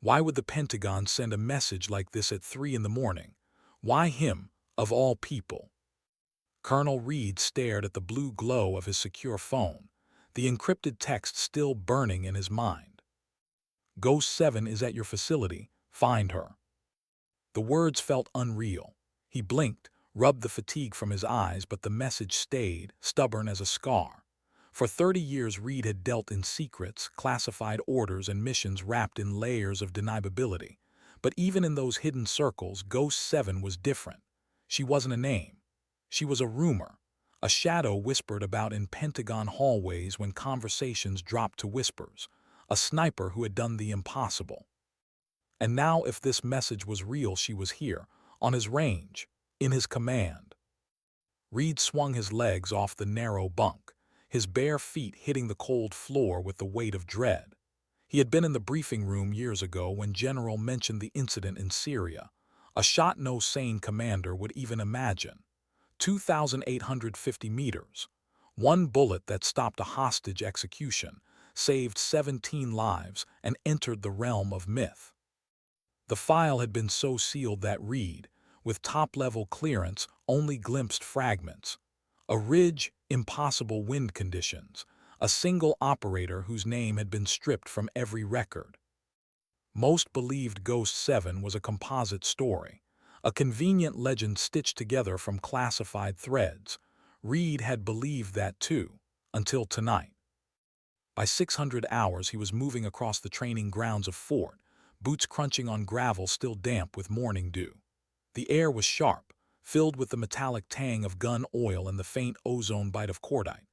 Why would the Pentagon send a message like this at 3 in the morning? Why him, of all people? Colonel Reed stared at the blue glow of his secure phone, the encrypted text still burning in his mind. Ghost 7 is at your facility. Find her. The words felt unreal. He blinked, rubbed the fatigue from his eyes, but the message stayed, stubborn as a scar. For 30 years Reed had dealt in secrets, classified orders, and missions wrapped in layers of deniability. But even in those hidden circles, Ghost 7 was different. She wasn't a name. She was a rumor, a shadow whispered about in Pentagon hallways when conversations dropped to whispers, a sniper who had done the impossible. And now, if this message was real, she was here, on his range, in his command. Reed swung his legs off the narrow bunk, his bare feet hitting the cold floor with the weight of dread. He had been in the briefing room years ago when General mentioned the incident in Syria, a shot no sane commander would even imagine. 2,850 meters. One bullet that stopped a hostage execution, saved 17 lives, and entered the realm of myth. The file had been so sealed that Reed, with top-level clearance, only glimpsed fragments. A ridge, impossible wind conditions, a single operator whose name had been stripped from every record. Most believed Ghost 7 was a composite story, a convenient legend stitched together from classified threads. Reed had believed that too, until tonight. By 600 hours he was moving across the training grounds of Fort, boots crunching on gravel still damp with morning dew. The air was sharp, filled with the metallic tang of gun oil and the faint ozone bite of cordite.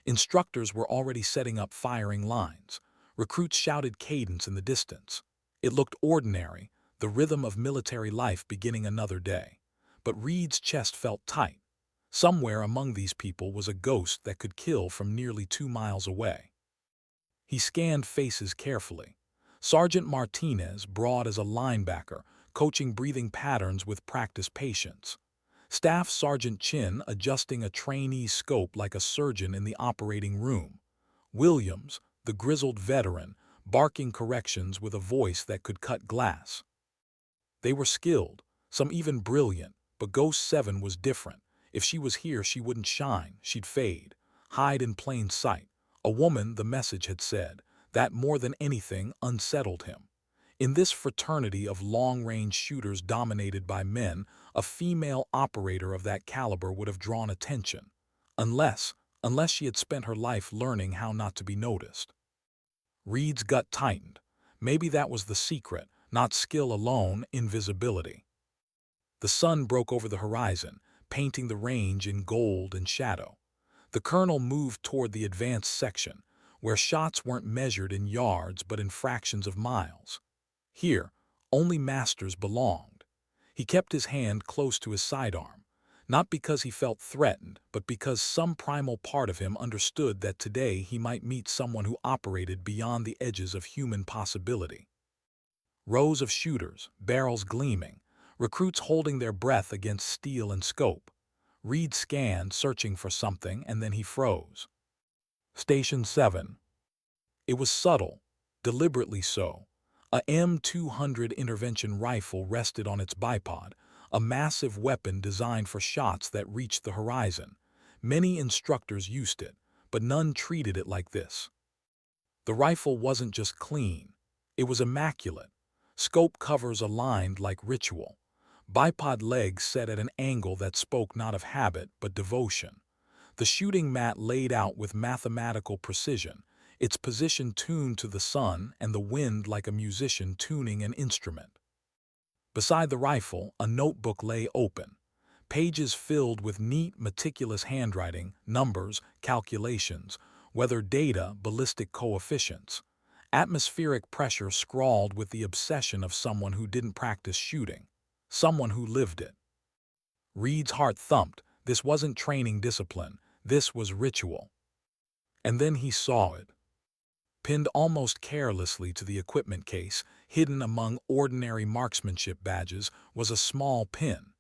Instructors were already setting up firing lines. Recruits shouted cadence in the distance. It looked ordinary, the rhythm of military life beginning another day. But Reed's chest felt tight. Somewhere among these people was a ghost that could kill from nearly 2 miles away. He scanned faces carefully. Sergeant Martinez, broad as a linebacker, coaching breathing patterns with practiced patience. Staff Sergeant Chin adjusting a trainee's scope like a surgeon in the operating room. Williams, the grizzled veteran, barking corrections with a voice that could cut glass. They were skilled, some even brilliant, but Ghost 7 was different. If she was here, she wouldn't shine, she'd fade, hide in plain sight. A woman, the message had said, that more than anything unsettled him. In this fraternity of long-range shooters dominated by men, a female operator of that caliber would have drawn attention. Unless she had spent her life learning how not to be noticed. Reed's gut tightened. Maybe that was the secret, not skill alone, invisibility. The sun broke over the horizon, painting the range in gold and shadow. The colonel moved toward the advanced section, where shots weren't measured in yards but in fractions of miles. Here, only masters belonged. He kept his hand close to his sidearm, not because he felt threatened, but because some primal part of him understood that today he might meet someone who operated beyond the edges of human possibility. Rows of shooters, barrels gleaming, recruits holding their breath against steel and scope. Reed scanned, searching for something, and then he froze. Station 7. It was subtle, deliberately so. A M200 intervention rifle rested on its bipod, a massive weapon designed for shots that reached the horizon. Many instructors used it, but none treated it like this. The rifle wasn't just clean, it was immaculate. Scope covers aligned like ritual. Bipod legs set at an angle that spoke not of habit but devotion. The shooting mat laid out with mathematical precision, its position tuned to the sun and the wind like a musician tuning an instrument. Beside the rifle, a notebook lay open, pages filled with neat, meticulous handwriting, numbers, calculations, weather data, ballistic coefficients. Atmospheric pressure scrawled with the obsession of someone who didn't practice shooting, someone who lived it. Reed's heart thumped. This wasn't training discipline, this was ritual. And then he saw it. Pinned almost carelessly to the equipment case, hidden among ordinary marksmanship badges, was a small pin.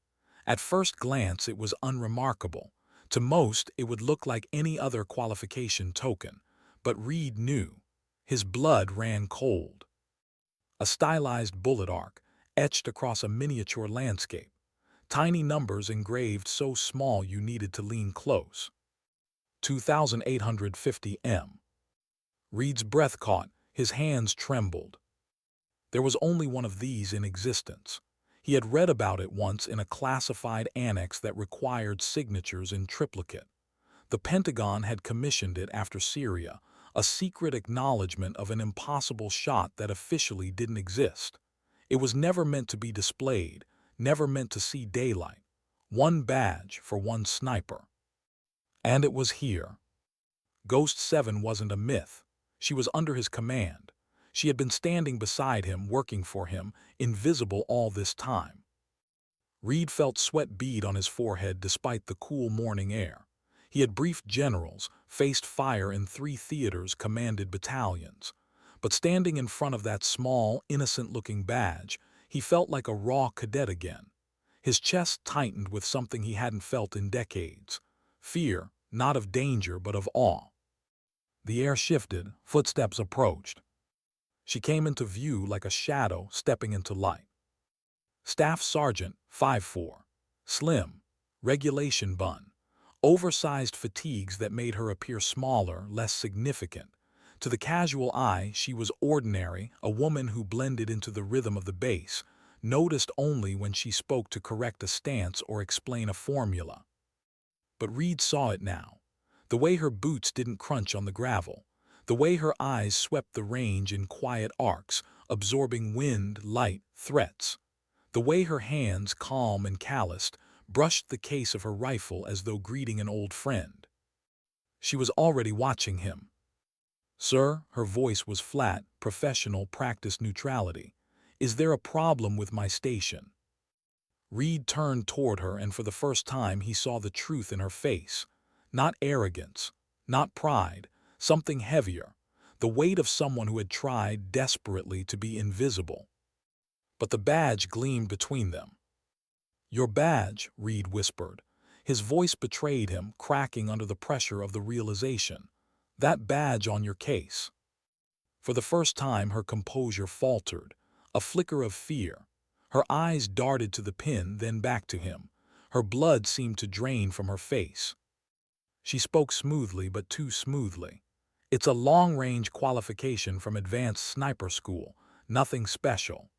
At first glance it was unremarkable. To most it would look like any other qualification token. But Reed knew. His blood ran cold. a stylized bullet arc etched across a miniature landscape, tiny numbers engraved so small you needed to lean close. 2850 M. Reed's breath caught, his hands trembled. There was only one of these in existence. He had read about it once in a classified annex that required signatures in triplicate. The Pentagon had commissioned it after Syria, a secret acknowledgement of an impossible shot that officially didn't exist. It was never meant to be displayed, never meant to see daylight. One badge for one sniper. And it was here. Ghost 7 wasn't a myth. She was under his command. She had been standing beside him, working for him, invisible all this time. Reed felt sweat bead on his forehead despite the cool morning air. He had briefed generals, faced fire in 3 theaters, commanded battalions. But standing in front of that small, innocent-looking badge, he felt like a raw cadet again. His chest tightened with something he hadn't felt in decades. Fear, not of danger but of awe. The air shifted, footsteps approached. She came into view like a shadow stepping into light. Staff Sergeant 5'4", slim, regulation bun, oversized fatigues that made her appear smaller, less significant. To the casual eye, she was ordinary, a woman who blended into the rhythm of the base, noticed only when she spoke to correct a stance or explain a formula. But Reed saw it now. The way her boots didn't crunch on the gravel, the way her eyes swept the range in quiet arcs, absorbing wind, light, threats. The way her hands, calm and calloused, brushed the case of her rifle as though greeting an old friend. She was already watching him. "Sir," her voice was flat, professional, practiced neutrality. "Is there a problem with my station?" Reed turned toward her, and for the first time he saw the truth in her face. Not arrogance, not pride, something heavier, the weight of someone who had tried desperately to be invisible. But the badge gleamed between them. "Your badge," Reed whispered. His voice betrayed him, cracking under the pressure of the realization. "That badge on your case." For the first time her composure faltered, a flicker of fear. Her eyes darted to the pin, then back to him. Her blood seemed to drain from her face. She spoke smoothly, but too smoothly. "It's a long-range qualification from advanced sniper school, nothing special."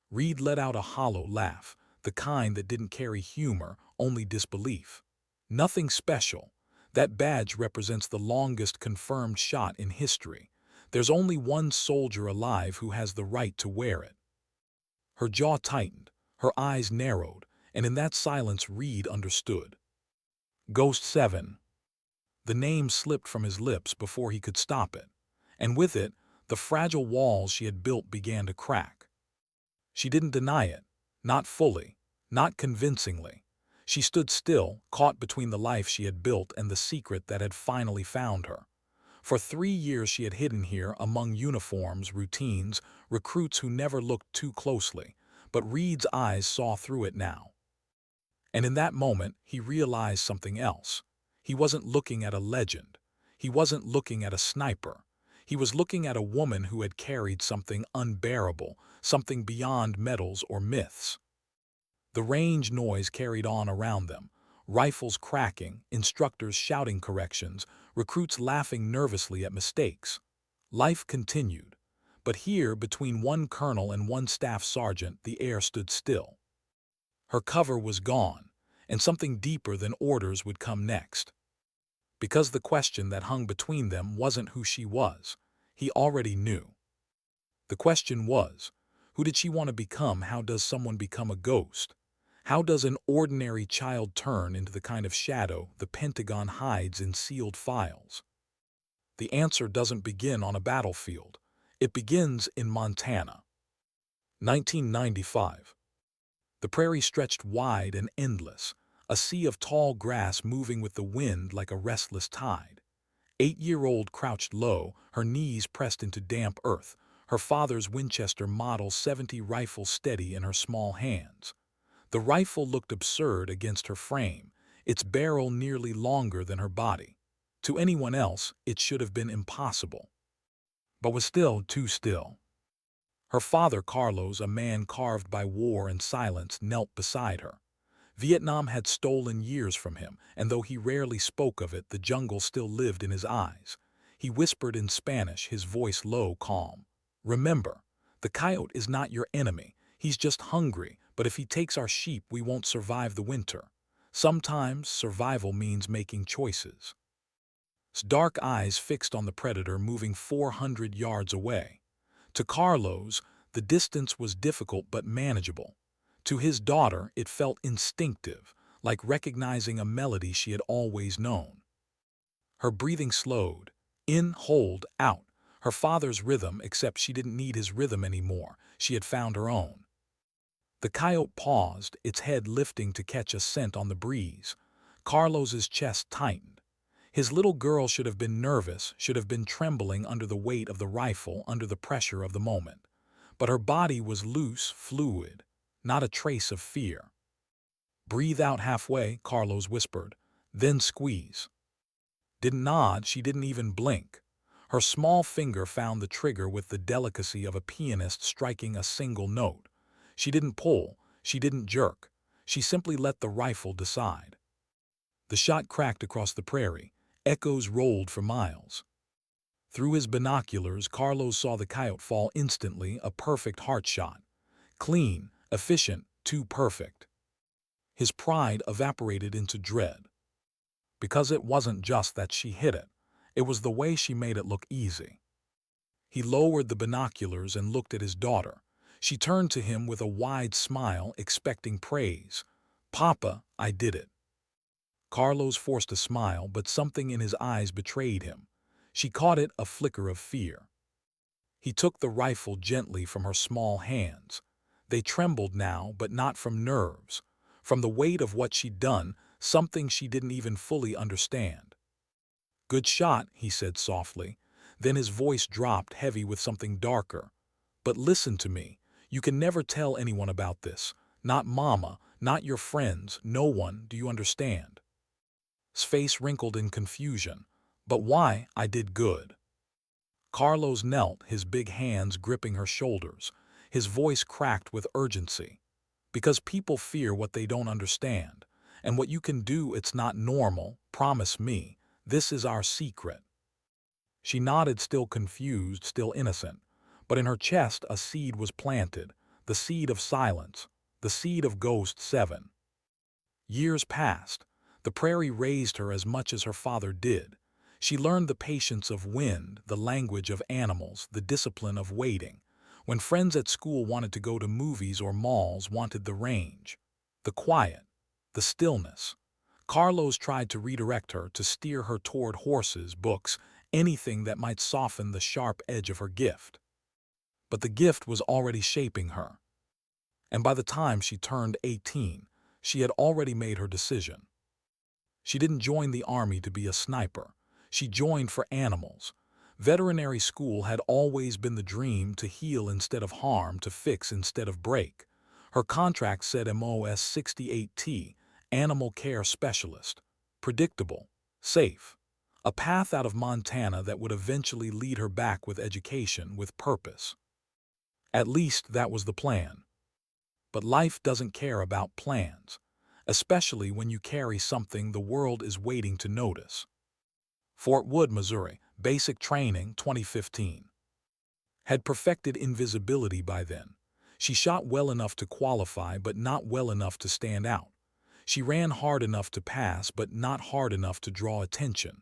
Reed let out a hollow laugh, the kind that didn't carry humor, only disbelief. "Nothing special. That badge represents the longest confirmed shot in history. There's only one soldier alive who has the right to wear it." Her jaw tightened, her eyes narrowed, and in that silence Reed understood. Ghost 7. The name slipped from his lips before he could stop it, and with it, the fragile walls she had built began to crack. She didn't deny it, not fully, not convincingly. She stood still, caught between the life she had built and the secret that had finally found her. For 3 years she had hidden here among uniforms, routines, recruits who never looked too closely, but Reed's eyes saw through it now. And in that moment, he realized something else. He wasn't looking at a legend. He wasn't looking at a sniper. He was looking at a woman who had carried something unbearable, something beyond medals or myths. The range noise carried on around them, rifles cracking, instructors shouting corrections, recruits laughing nervously at mistakes. Life continued, but here, between one colonel and one staff sergeant, the air stood still. Her cover was gone, and something deeper than orders would come next. Because the question that hung between them wasn't who she was. He already knew. The question was, who did she want to become? How does someone become a ghost? How does an ordinary child turn into the kind of shadow the Pentagon hides in sealed files? The answer doesn't begin on a battlefield. It begins in Montana. 1995. The prairie stretched wide and endless, a sea of tall grass moving with the wind like a restless tide. 8-year-old crouched low, her knees pressed into damp earth, her father's Winchester Model 70 rifle steady in her small hands. The rifle looked absurd against her frame, its barrel nearly longer than her body. To anyone else, it should have been impossible, but was still too still. Her father, Carlos, a man carved by war and silence, knelt beside her. Vietnam had stolen years from him, and though he rarely spoke of it, the jungle still lived in his eyes. He whispered in Spanish, his voice low, calm. "Remember, the coyote is not your enemy. He's just hungry, but if he takes our sheep, we won't survive the winter. Sometimes survival means making choices." His dark eyes fixed on the predator moving 400 yards away. To Carlos, the distance was difficult but manageable. To his daughter, it felt instinctive, like recognizing a melody she had always known. Her breathing slowed. In, hold, out. Her father's rhythm, except she didn't need his rhythm anymore. She had found her own. The coyote paused, its head lifting to catch a scent on the breeze. Carlos's chest tightened. His little girl should have been nervous, should have been trembling under the weight of the rifle, under the pressure of the moment. But her body was loose, fluid, not a trace of fear. "Breathe out halfway," Carlos whispered. "Then squeeze." Didn't nod, she didn't even blink. Her small finger found the trigger with the delicacy of a pianist striking a single note. She didn't pull, she didn't jerk. She simply let the rifle decide. The shot cracked across the prairie. Echoes rolled for miles. Through his binoculars, Carlos saw the coyote fall instantly, a perfect heart shot. Clean, efficient, too perfect. His pride evaporated into dread. Because it wasn't just that she hit it. It was the way she made it look easy. He lowered the binoculars and looked at his daughter. She turned to him with a wide smile, expecting praise. "Papa, I did it." Carlos forced a smile, but something in his eyes betrayed him. She caught it, a flicker of fear. He took the rifle gently from her small hands. They trembled now, but not from nerves. From the weight of what she'd done, something she didn't even fully understand. "Good shot," he said softly. Then his voice dropped, heavy with something darker. "But listen to me. You can never tell anyone about this. Not Mama, not your friends, no one, do you understand?" His face wrinkled in confusion. "But why? I did good." Carlos knelt, his big hands gripping her shoulders. His voice cracked with urgency. "Because people fear what they don't understand. And what you can do, it's not normal. Promise me. This is our secret." She nodded, still confused, still innocent. But in her chest a seed was planted. The seed of silence. The seed of Ghost 7. Years passed. The prairie raised her as much as her father did. She learned the patience of wind, the language of animals, the discipline of waiting. When friends at school wanted to go to movies or malls, wanted the range, the quiet, the stillness. Carlos tried to redirect her, to steer her toward horses, books, anything that might soften the sharp edge of her gift. But the gift was already shaping her. And by the time she turned 18, she had already made her decision. She didn't join the army to be a sniper. She joined for animals. Veterinary school had always been the dream, to heal instead of harm, to fix instead of break. Her contract said MOS 68T, Animal Care Specialist. Predictable. Safe. A path out of Montana that would eventually lead her back with education, with purpose. At least that was the plan. But life doesn't care about plans, especially when you carry something the world is waiting to notice. Fort Wood, Missouri, basic training, 2015. Had perfected invisibility by then. She shot well enough to qualify, but not well enough to stand out. She ran hard enough to pass, but not hard enough to draw attention.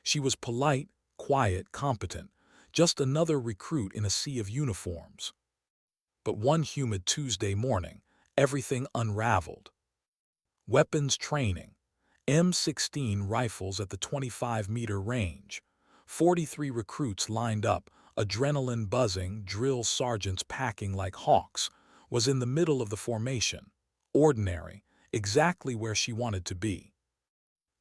She was polite, quiet, competent, just another recruit in a sea of uniforms. But one humid Tuesday morning, everything unraveled. Weapons training. M16 rifles at the 25-meter range. 43 recruits lined up, adrenaline buzzing, drill sergeants packing like hawks, was in the middle of the formation. Ordinary, exactly where she wanted to be.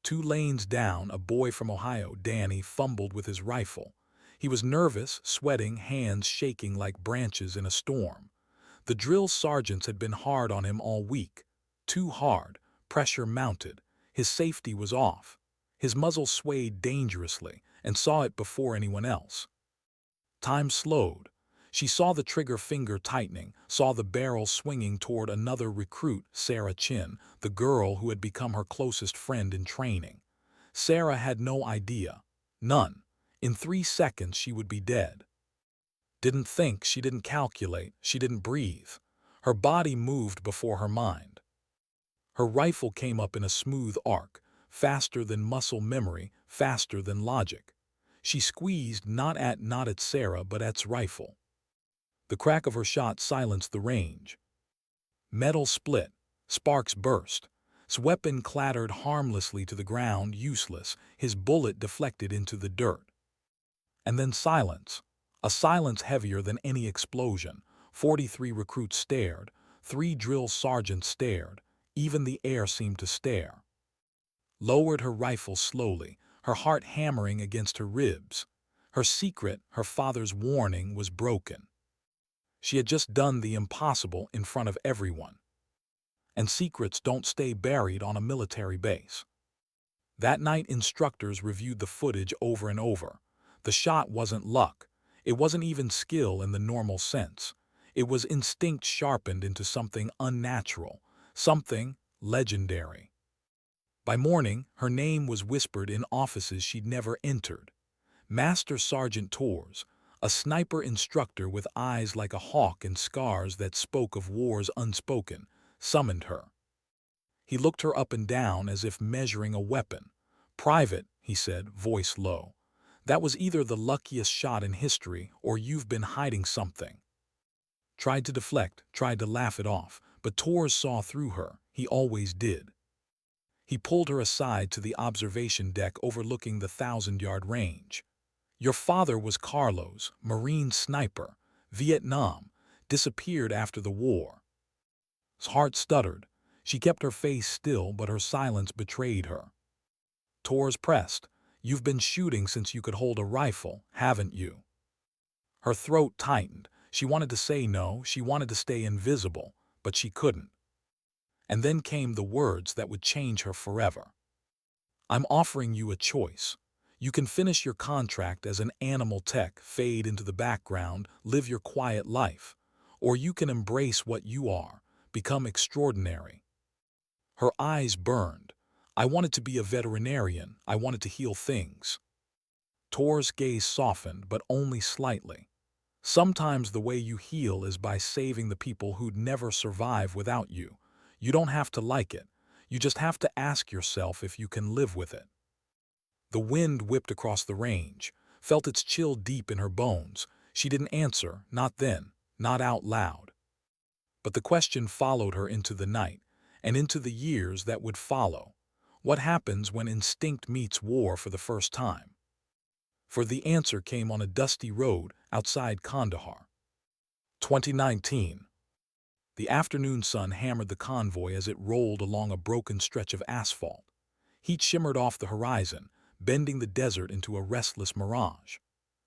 2 lanes down, a boy from Ohio, Danny, fumbled with his rifle. He was nervous, sweating, hands shaking like branches in a storm. The drill sergeants had been hard on him all week. Too hard, pressure mounted. His safety was off. His muzzle swayed dangerously, and saw it before anyone else. Time slowed. She saw the trigger finger tightening, saw the barrel swinging toward another recruit, Sarah Chin, the girl who had become her closest friend in training. Sarah had no idea. None. In 3 seconds she would be dead. Didn't think, she didn't calculate, she didn't breathe. Her body moved before her mind. Her rifle came up in a smooth arc, faster than muscle memory, faster than logic. She squeezed not at Sarah but at's rifle. The crack of her shot silenced the range. Metal split. Sparks burst. His weapon clattered harmlessly to the ground, useless, his bullet deflected into the dirt. And then silence. A silence heavier than any explosion. 43 recruits stared. 3 drill sergeants stared. Even the air seemed to stare. Lowered her rifle slowly, her heart hammering against her ribs. Her secret, her father's warning, was broken. She had just done the impossible in front of everyone. And secrets don't stay buried on a military base. That night, instructors reviewed the footage over and over. The shot wasn't luck. It wasn't even skill in the normal sense. It was instinct sharpened into something unnatural, something legendary. By morning, her name was whispered in offices she'd never entered. Master Sergeant Torres, a sniper instructor with eyes like a hawk and scars that spoke of wars unspoken, summoned her. He looked her up and down as if measuring a weapon. "Private," he said, voice low. "That was either the luckiest shot in history or you've been hiding something." Tried to deflect, tried to laugh it off, but Torres saw through her. He always did. He pulled her aside to the observation deck overlooking the 1,000-yard range. "Your father was Carlos, Marine sniper, Vietnam, disappeared after the war." His heart stuttered. She kept her face still, but her silence betrayed her. Torres pressed. "You've been shooting since you could hold a rifle, haven't you?" Her throat tightened. She wanted to say no, she wanted to stay invisible, but she couldn't. And then came the words that would change her forever. "I'm offering you a choice. You can finish your contract as an animal tech, fade into the background, live your quiet life. Or you can embrace what you are, become extraordinary." Her eyes burned. "I wanted to be a veterinarian. I wanted to heal things." Tor's gaze softened, but only slightly. "Sometimes the way you heal is by saving the people who'd never survive without you. You don't have to like it. You just have to ask yourself if you can live with it." The wind whipped across the range, felt its chill deep in her bones. She didn't answer, not then, not out loud. But the question followed her into the night, and into the years that would follow. What happens when instinct meets war for the first time? For the answer came on a dusty road outside Kandahar. 2019. The afternoon sun hammered the convoy as it rolled along a broken stretch of asphalt. Heat shimmered off the horizon, bending the desert into a restless mirage.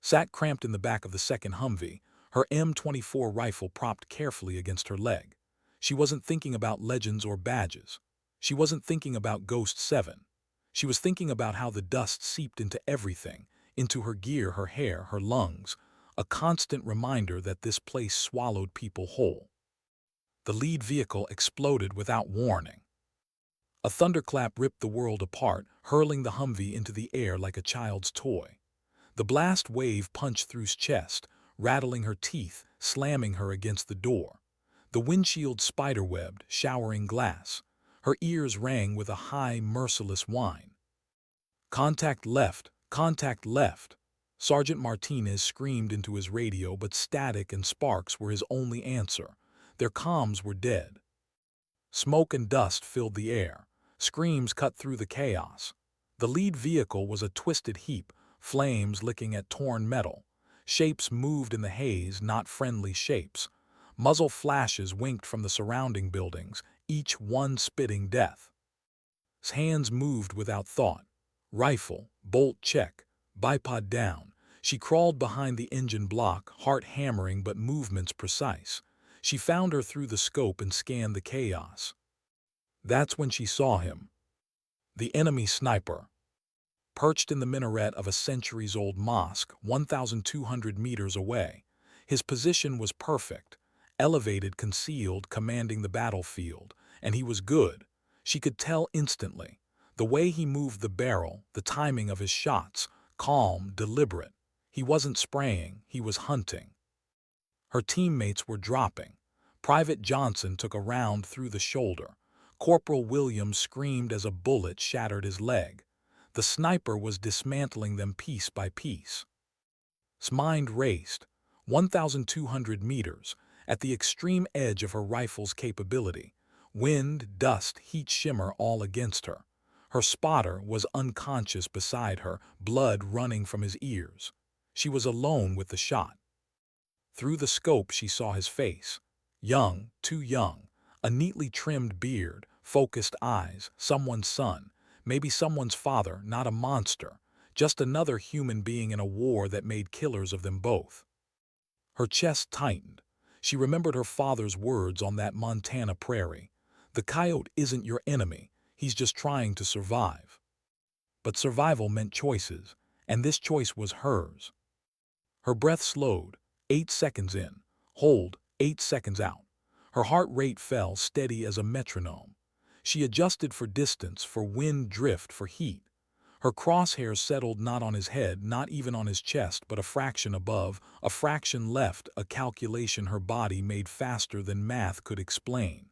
Sat cramped in the back of the second Humvee, her M24 rifle propped carefully against her leg. She wasn't thinking about legends or badges. She wasn't thinking about Ghost 7. She was thinking about how the dust seeped into everything, into her gear, her hair, her lungs, a constant reminder that this place swallowed people whole. The lead vehicle exploded without warning. A thunderclap ripped the world apart, hurling the Humvee into the air like a child's toy. The blast wave punched through his chest, rattling her teeth, slamming her against the door. The windshield spiderwebbed, showering glass. Her ears rang with a high, merciless whine. "Contact left! Contact left!" Sergeant Martinez screamed into his radio, but static and sparks were his only answer. Their comms were dead. Smoke and dust filled the air. Screams cut through the chaos. The lead vehicle was a twisted heap, flames licking at torn metal. Shapes moved in the haze, not friendly shapes. Muzzle flashes winked from the surrounding buildings, each one spitting death. His hands moved without thought. Rifle, bolt check, bipod down. She crawled behind the engine block, heart hammering but movements precise. She found her through the scope and scanned the chaos. That's when she saw him. The enemy sniper. Perched in the minaret of a centuries-old mosque, 1,200 meters away. His position was perfect, elevated, concealed, commanding the battlefield, and he was good. She could tell instantly. The way he moved the barrel, the timing of his shots, calm, deliberate. He wasn't spraying, he was hunting. Her teammates were dropping. Private Johnson took a round through the shoulder. Corporal Williams screamed as a bullet shattered his leg. The sniper was dismantling them piece by piece. His mind raced. 1,200 meters, at the extreme edge of her rifle's capability. Wind, dust, heat shimmer all against her. Her spotter was unconscious beside her, blood running from his ears. She was alone with the shot. Through the scope she saw his face. Young, too young, a neatly trimmed beard, focused eyes, someone's son, maybe someone's father, not a monster, just another human being in a war that made killers of them both. Her chest tightened. She remembered her father's words on that Montana prairie. The coyote isn't your enemy, he's just trying to survive. But survival meant choices, and this choice was hers. Her breath slowed, 8 seconds in. Hold, 8 seconds out. Her heart rate fell, steady as a metronome. She adjusted for distance, for wind drift, for heat. Her crosshairs settled not on his head, not even on his chest, but a fraction above, a fraction left, a calculation her body made faster than math could explain.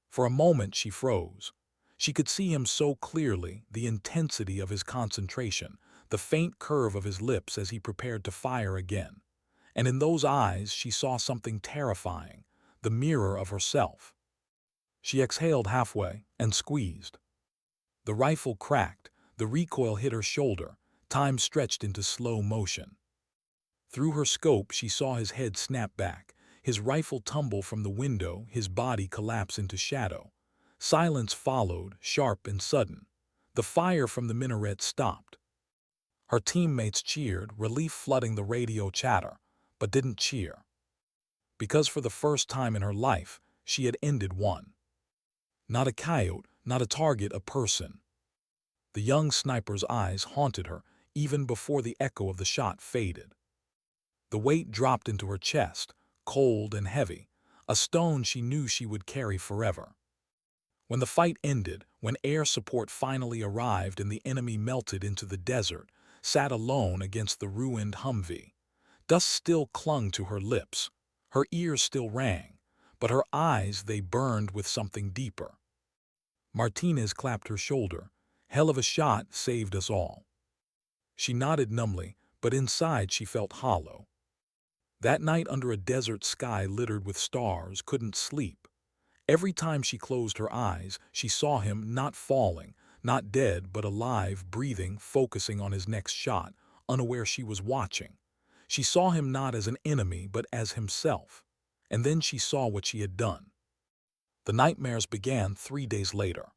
For a moment she froze. She could see him so clearly, the intensity of his concentration, the faint curve of his lips as he prepared to fire again. And in those eyes she saw something terrifying, the mirror of herself. She exhaled halfway and squeezed. The rifle cracked, the recoil hit her shoulder, time stretched into slow motion. Through her scope she saw his head snap back, his rifle tumble from the window, his body collapse into shadow. Silence followed, sharp and sudden. The fire from the minaret stopped. Her teammates cheered, relief flooding the radio chatter, but didn't cheer. Because for the first time in her life, she had ended one. Not a coyote, not a target, a person. The young sniper's eyes haunted her even before the echo of the shot faded. The weight dropped into her chest, cold and heavy, a stone she knew she would carry forever. When the fight ended, when air support finally arrived and the enemy melted into the desert, sat alone against the ruined Humvee. Dust still clung to her lips, her ears still rang, but her eyes, they burned with something deeper. Martinez clapped her shoulder. Hell of a shot, saved us all. She nodded numbly, but inside she felt hollow. That night under a desert sky littered with stars, couldn't sleep. Every time she closed her eyes, she saw him not falling, not dead, but alive, breathing, focusing on his next shot, unaware she was watching. She saw him not as an enemy, but as himself. And then she saw what she had done. The nightmares began 3 days later.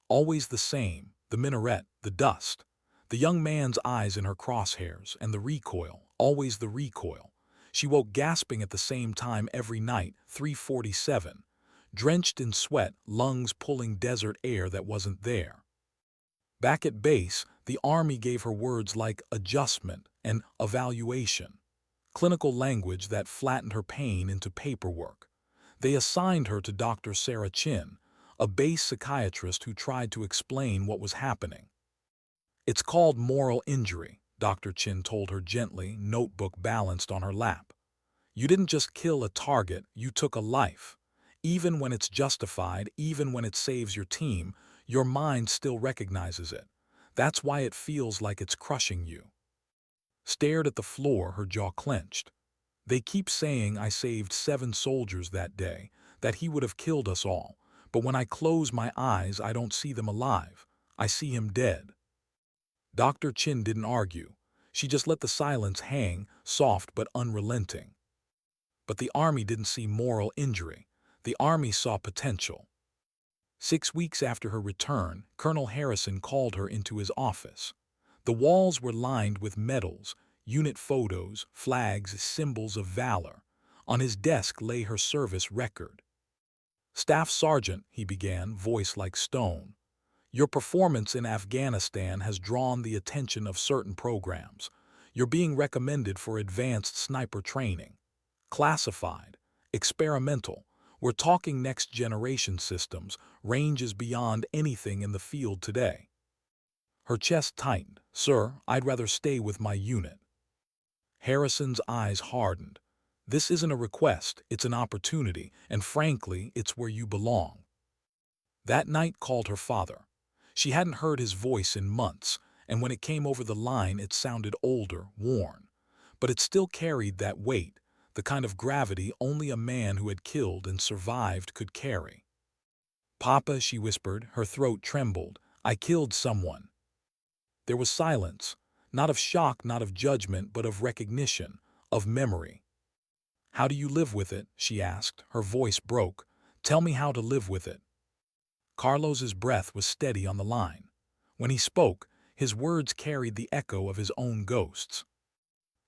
Always the same, the minaret, the dust, the young man's eyes in her crosshairs, and the recoil, always the recoil. She woke gasping at the same time every night, 3:47, drenched in sweat, lungs pulling desert air that wasn't there. Back at base, the Army gave her words like adjustment and evaluation, clinical language that flattened her pain into paperwork. They assigned her to Dr. Sarah Chin, a base psychiatrist who tried to explain what was happening. "It's called moral injury," Dr. Chin told her gently, notebook balanced on her lap. "You didn't just kill a target, you took a life. Even when it's justified, even when it saves your team, your mind still recognizes it. That's why it feels like it's crushing you." Stared at the floor, her jaw clenched. "They keep saying I saved 7 soldiers that day, that he would have killed us all. But when I close my eyes, I don't see them alive. I see him dead." Dr. Chin didn't argue. She just let the silence hang, soft but unrelenting. But the Army didn't see moral injury. The Army saw potential. 6 weeks after her return, Colonel Harrison called her into his office. The walls were lined with medals, unit photos, flags, symbols of valor. On his desk lay her service record. "Staff Sergeant," he began, voice like stone, "your performance in Afghanistan has drawn the attention of certain programs. You're being recommended for advanced sniper training. Classified. Experimental. We're talking next-generation systems, ranges beyond anything in the field today. Her chest tightened. Sir, I'd rather stay with my unit. Harrison's eyes hardened. This isn't a request, it's an opportunity, and frankly, it's where you belong. That night called her father. She hadn't heard his voice in months, and when it came over the line it sounded older, worn. But it still carried that weight, the kind of gravity only a man who had killed and survived could carry. Papa, she whispered, her throat trembled, I killed someone. There was silence, not of shock, not of judgment, but of recognition, of memory. How do you live with it? She asked. Her voice broke. Tell me how to live with it. Carlos's breath was steady on the line. When he spoke, his words carried the echo of his own ghosts.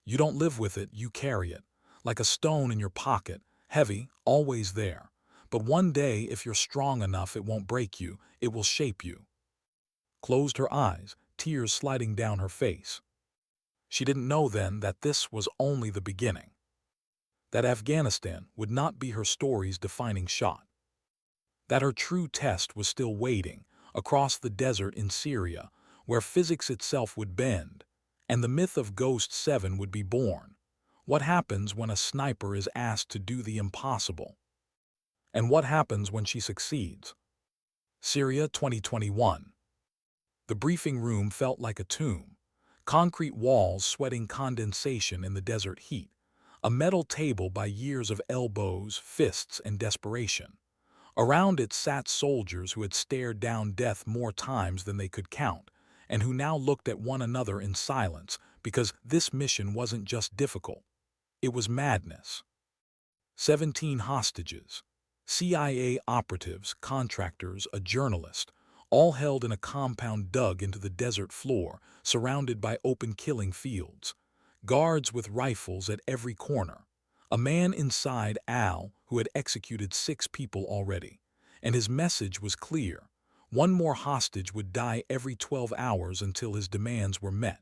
You don't live with it, you carry it, like a stone in your pocket, heavy, always there. But one day, if you're strong enough, it won't break you, it will shape you. Closed her eyes, tears sliding down her face. She didn't know then that this was only the beginning. That Afghanistan would not be her story's defining shot. That her true test was still waiting, across the desert in Syria, where physics itself would bend, and the myth of Ghost 7 would be born. What happens when a sniper is asked to do the impossible? And what happens when she succeeds? Syria 2021. The briefing room felt like a tomb. Concrete walls sweating condensation in the desert heat. A metal table by years of elbows, fists, and desperation. Around it sat soldiers who had stared down death more times than they could count, and who now looked at one another in silence, because this mission wasn't just difficult. It was madness. 17 hostages. CIA operatives, contractors, a journalist, all held in a compound dug into the desert floor, surrounded by open killing fields. Guards with rifles at every corner. A man inside, Al, who had executed 6 people already. And his message was clear. One more hostage would die every 12 hours until his demands were met.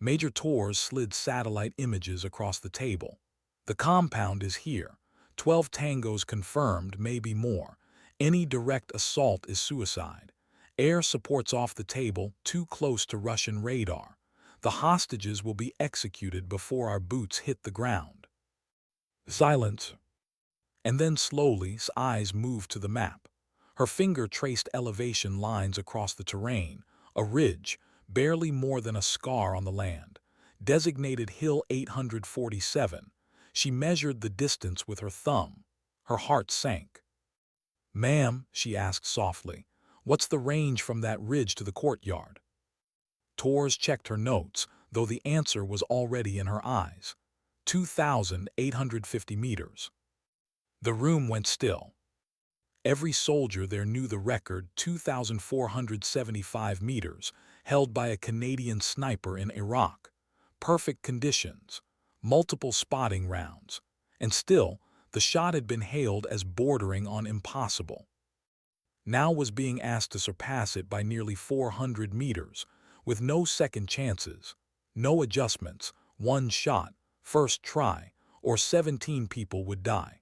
Major Torres slid satellite images across the table. The compound is here. 12 tangos confirmed, maybe more. Any direct assault is suicide. Air support's off the table, too close to Russian radar. The hostages will be executed before our boots hit the ground. Silence. And then slowly, his eyes moved to the map. Her finger traced elevation lines across the terrain, a ridge, barely more than a scar on the land, designated Hill 847. She measured the distance with her thumb. Her heart sank. Ma'am, she asked softly, what's the range from that ridge to the courtyard? Torres checked her notes, though the answer was already in her eyes. 2,850 meters. The room went still. Every soldier there knew the record, 2,475 meters, held by a Canadian sniper in Iraq. Perfect conditions, multiple spotting rounds, and still, the shot had been hailed as bordering on impossible. Now was being asked to surpass it by nearly 400 meters, with no second chances, no adjustments, one shot, first try, or 17 people would die.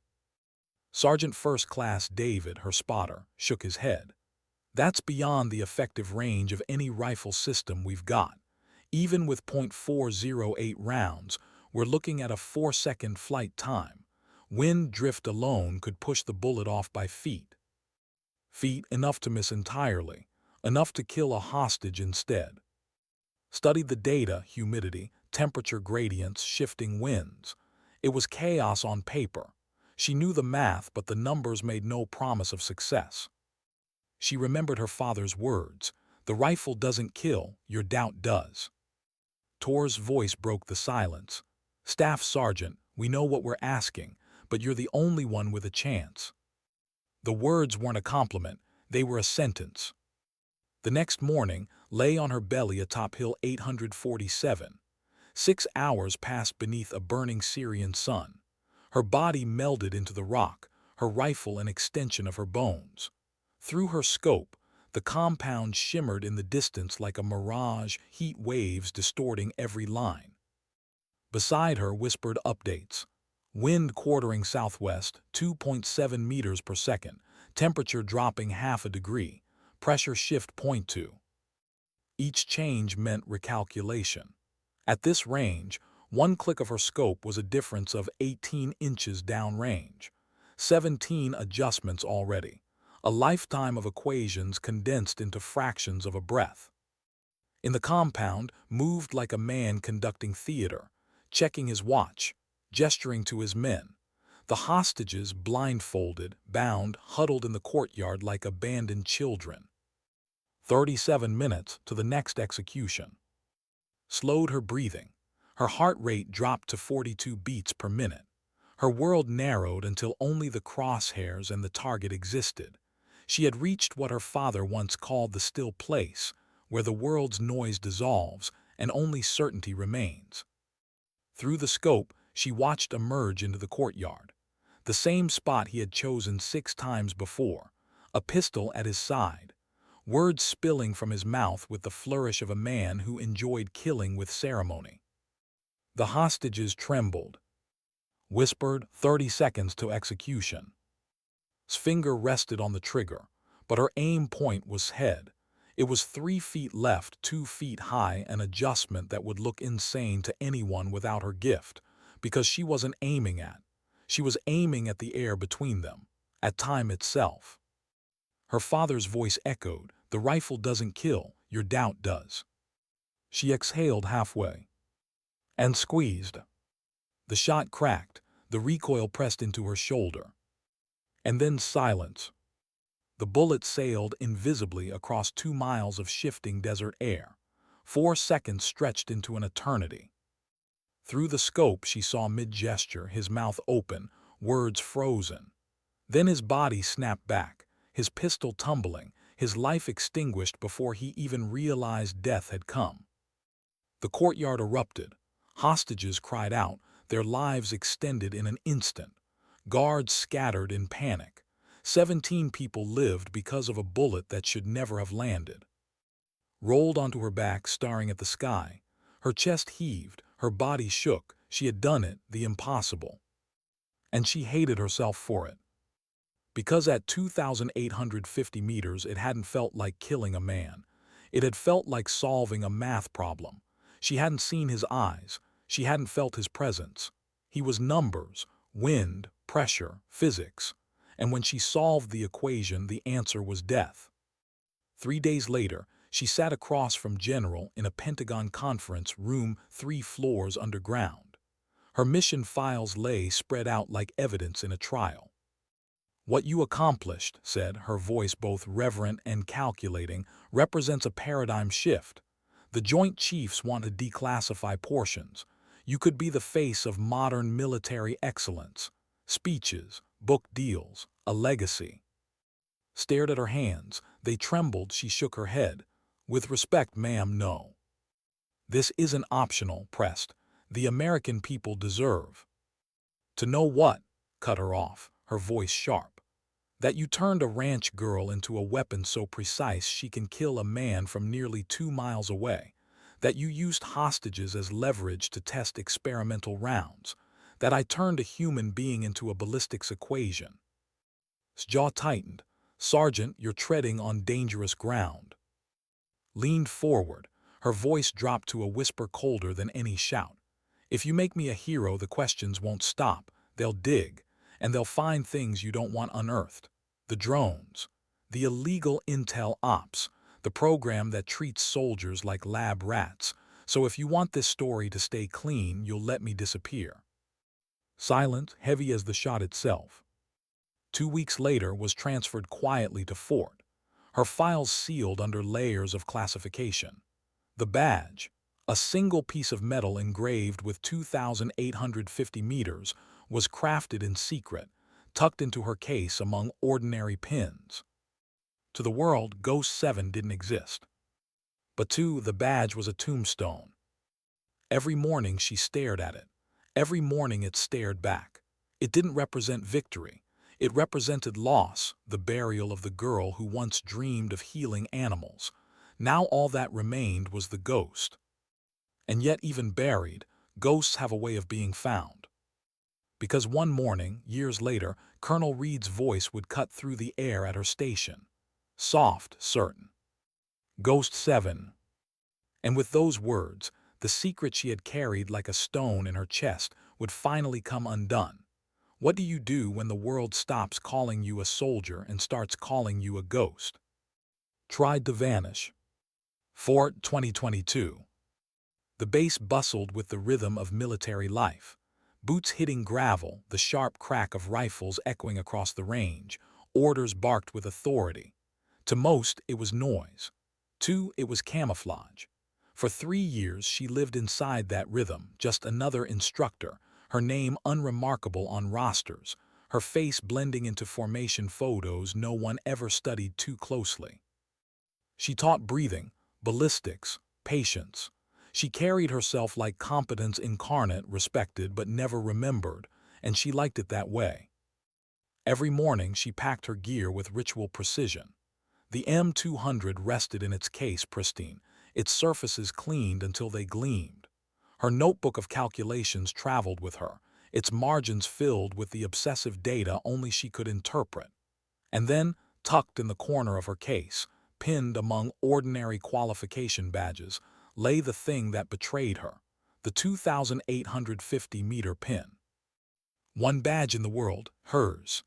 Sergeant First Class David, her spotter, shook his head. That's beyond the effective range of any rifle system we've got. Even with .408 rounds, we're looking at a 4-second flight time. Wind drift alone could push the bullet off by feet. Feet enough to miss entirely, enough to kill a hostage instead. Studied the data, humidity, temperature gradients, shifting winds. It was chaos on paper. She knew the math, but the numbers made no promise of success. She remembered her father's words, the rifle doesn't kill, your doubt does. Tor's voice broke the silence. Staff Sergeant, we know what we're asking, but you're the only one with a chance. The words weren't a compliment, they were a sentence. The next morning, lay on her belly atop Hill 847. 6 hours passed beneath a burning Syrian sun. Her body melded into the rock, her rifle an extension of her bones. Through her scope, The compound shimmered in the distance like a mirage, heat waves distorting every line. Beside her whispered updates. Wind quartering southwest, 2.7 meters per second. Temperature dropping half a degree. Pressure shift 0.2. Each change meant recalculation. At this range, one click of her scope was a difference of 18 inches downrange. 17 adjustments already. A lifetime of equations condensed into fractions of a breath. In the compound, moved like a man conducting theater, checking his watch, gesturing to his men. The hostages, blindfolded, bound, huddled in the courtyard like abandoned children. 37 minutes to the next execution. Slowed her breathing. Her heart rate dropped to 42 beats per minute. Her world narrowed until only the crosshairs and the target existed. She had reached what her father once called the still place, where the world's noise dissolves and only certainty remains. Through the scope, she watched emerge into the courtyard. The same spot he had chosen 6 times before, a pistol at his side, words spilling from his mouth with the flourish of a man who enjoyed killing with ceremony. The hostages trembled. Whispered, 30 seconds to execution. His finger rested on the trigger, but her aim point was head. It was 3 feet left, 2 feet high, an adjustment that would look insane to anyone without her gift, because she wasn't aiming at. She was aiming at the air between them, at time itself. Her father's voice echoed, "The rifle doesn't kill, your doubt does." She exhaled halfway and squeezed. The shot cracked, the recoil pressed into her shoulder. And then silence. The bullet sailed invisibly across 2 miles of shifting desert air. 4 seconds stretched into an eternity. Through the scope she saw mid-gesture, his mouth open, words frozen. Then his body snapped back, his pistol tumbling, his life extinguished before he even realized death had come. The courtyard erupted. Hostages cried out, their lives extended in an instant. Guards scattered in panic. 17 people lived because of a bullet that should never have landed. Rolled onto her back, staring at the sky. Her chest heaved, her body shook. She had done it, the impossible. And she hated herself for it. Because at 2,850 meters it hadn't felt like killing a man. It had felt like solving a math problem. She hadn't seen his eyes. She hadn't felt his presence. He was numbers, wind, pressure, physics. And when she solved the equation, the answer was death. 3 days later, she sat across from General in a Pentagon conference room 3 floors underground. Her mission files lay spread out like evidence in a trial. "What you accomplished," said, her voice both reverent and calculating, "represents a paradigm shift. The Joint Chiefs want to declassify portions. You could be the face of modern military excellence. Speeches, book deals, a legacy." Stared at her hands. They trembled. She shook her head. "With respect, ma'am, no. This isn't optional," pressed. "The American people deserve." "To know what?" cut her off, her voice sharp. "That you turned a ranch girl into a weapon so precise she can kill a man from nearly 2 miles away. That you used hostages as leverage to test experimental rounds. That I turned a human being into a ballistics equation." His jaw tightened. "Sergeant, you're treading on dangerous ground." Leaned forward. Her voice dropped to a whisper colder than any shout. "If you make me a hero, the questions won't stop. They'll dig, and they'll find things you don't want unearthed. The drones, the illegal intel ops, the program that treats soldiers like lab rats. So if you want this story to stay clean, you'll let me disappear." Silent, heavy as the shot itself. 2 weeks later was transferred quietly to Fort, her files sealed under layers of classification. The badge, a single piece of metal engraved with 2,850 meters, was crafted in secret, tucked into her case among ordinary pins. To the world, Ghost 7 didn't exist. But to the badge was a tombstone. Every morning she stared at it. Every morning it stared back. It didn't represent victory. It represented loss, the burial of the girl who once dreamed of healing animals. Now all that remained was the ghost. And yet, even buried, ghosts have a way of being found. Because one morning, years later, Colonel Reed's voice would cut through the air at her station. Soft, certain. Ghost 7. And with those words, the secret she had carried like a stone in her chest would finally come undone. What do you do when the world stops calling you a soldier and starts calling you a ghost? Tried to vanish. Fort 2022. The base bustled with the rhythm of military life. Boots hitting gravel, the sharp crack of rifles echoing across the range, orders barked with authority. To most, it was noise. To, it was camouflage. For 3 years, she lived inside that rhythm, just another instructor, her name unremarkable on rosters, her face blending into formation photos no one ever studied too closely. She taught breathing, ballistics, patience. She carried herself like competence incarnate, respected but never remembered, and she liked it that way. Every morning she packed her gear with ritual precision. The M200 rested in its case pristine, its surfaces cleaned until they gleamed. Her notebook of calculations traveled with her, its margins filled with the obsessive data only she could interpret. And then, tucked in the corner of her case, pinned among ordinary qualification badges, lay the thing that betrayed her, the 2,850-meter pin. One badge in the world, hers.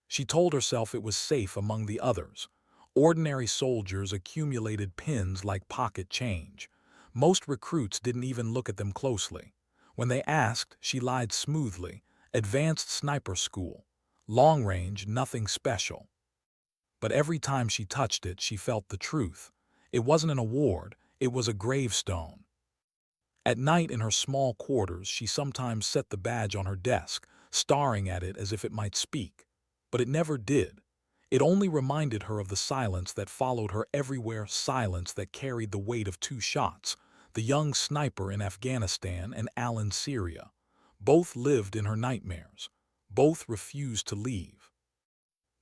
She told herself it was safe among the others. Ordinary soldiers accumulated pins like pocket change. Most recruits didn't even look at them closely. When they asked, she lied smoothly. Advanced sniper school. Long range, nothing special. But every time she touched it, she felt the truth. It wasn't an award, it was a gravestone. At night in her small quarters, she sometimes set the badge on her desk, staring at it as if it might speak. But it never did. It only reminded her of the silence that followed her everywhere, silence that carried the weight of 2 shots, the young sniper in Afghanistan and Al in Syria. Both lived in her nightmares. Both refused to leave.